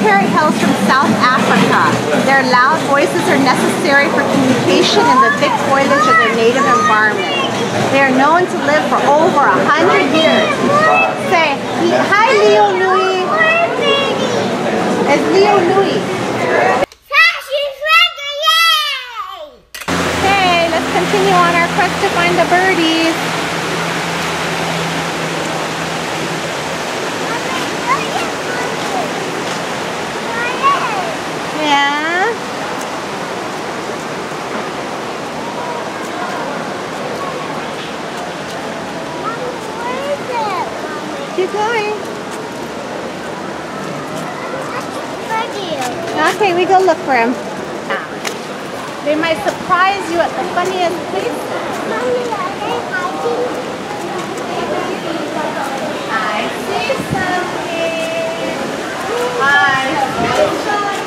parrot hails from South Africa. Their loud voices are necessary for communication in the thick foliage of their native environment. They are known to live for over 100 years. Say, hi Leo Nui. It's Leo Nui. Okay, let's continue on our quest to find the birdies. Yeah. Keep going. Okay, we go look for him. They might surprise you at the funniest places. I see something. I see something.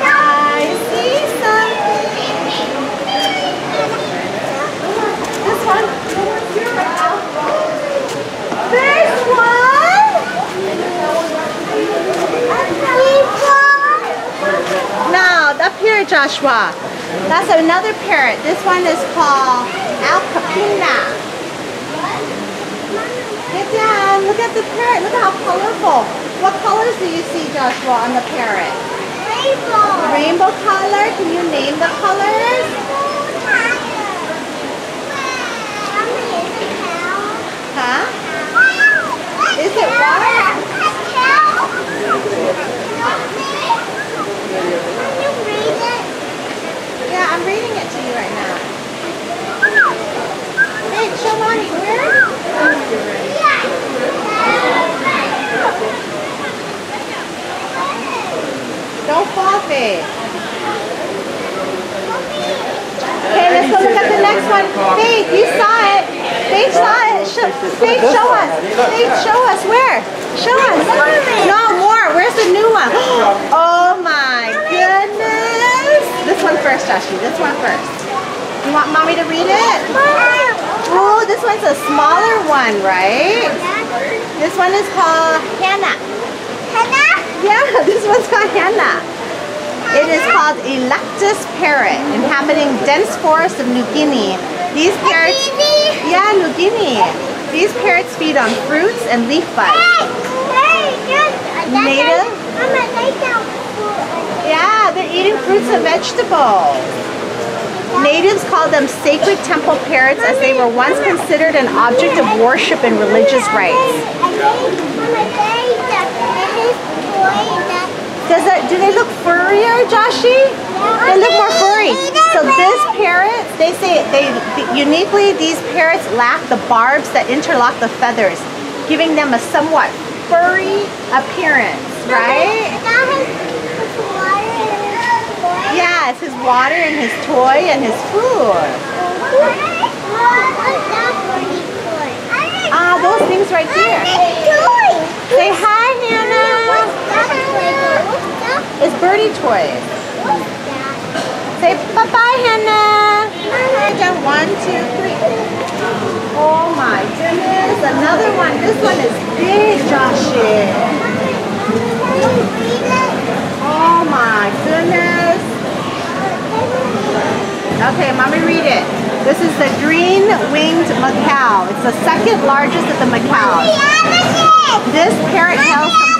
I see something. This one. There's one. Now, up here, Joshua. That's another parrot. This one is called Alcapina. Get down. Look at the parrot. Look how colorful. What colors do you see, Joshua, on the parrot? Rainbow. Rainbow color. Can you name the colors? Huh? Is it water? Yeah, I'm reading it to you right now. Hey, show Mommy where? Don't fall, Faith. Okay, let's go look at the next one. Faith, you saw it. Faith saw it. Faith, show us. Faith, show us. Where? Show us. No, more. Where's the new one? Oh my goodness. This one first, Joshy. This one first. You want Mommy to read it? Oh, this one's a smaller one, right? This one is called Hannah. Hannah? Yeah, this one's called Hannah. It is called Electus parrot, inhabiting dense forests of New Guinea. These parrots, yeah, New Guinea. These parrots feed on fruits and leaf buds. Native? Yeah, they're eating fruits and vegetables. Natives call them sacred temple parrots as they were once considered an object of worship in religious rites. Do they look furrier, Joshy? They look more furry. So this parrot, they say uniquely these parrots lack the barbs that interlock the feathers, giving them a somewhat furry appearance, right? Yeah, it's his water and his toy and his food. Ah, those things right there. Say hi, Hannah. It's birdie toys. Say bye-bye, Hannah. Down 1, 2, 3. Oh my goodness, another one. This one is big, Joshy. Oh my goodness. Okay, Mommy, read it. This is the green-winged macaw. It's the second largest of the macaws. This parrot hails from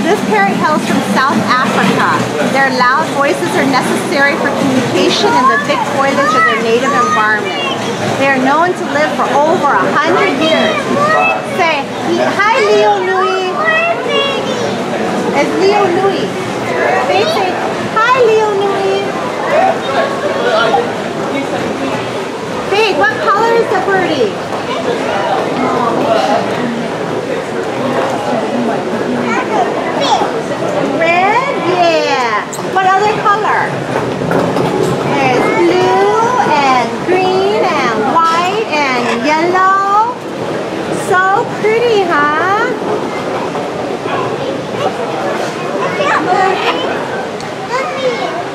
This parrot hails from South Africa. Their loud voices are necessary for communication in the thick foliage of their native environment. They are known to live for over 100 years. Say, hi Leo Nui. It's Leo Nui. They say, hi Leo Nui. Babe, what color is the birdie? Red? Yeah. What other color? There's blue and green and white and yellow. So pretty, huh?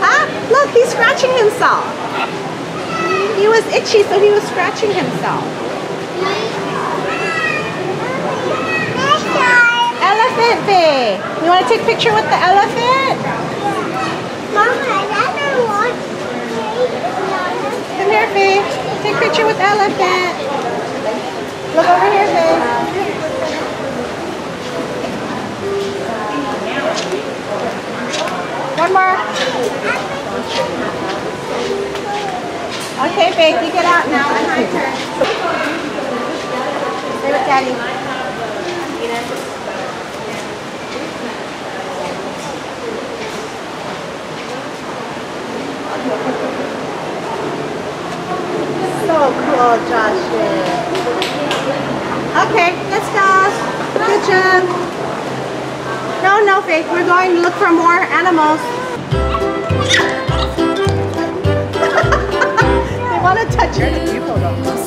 Huh? Look, he's scratching himself. He was itchy, so he was scratching himself. Ella, Faye. You want to take a picture with the elephant? Mama, I don't want to. Come here, Faye. Take a picture with the elephant. Look over here, Faye. One more. Okay, Faye, you get out now. It's my turn. Stay with Daddy. So cool, Joshy. Okay, let's go. Good job. No, Faith. We're going to look for more animals. They want to touch your photo.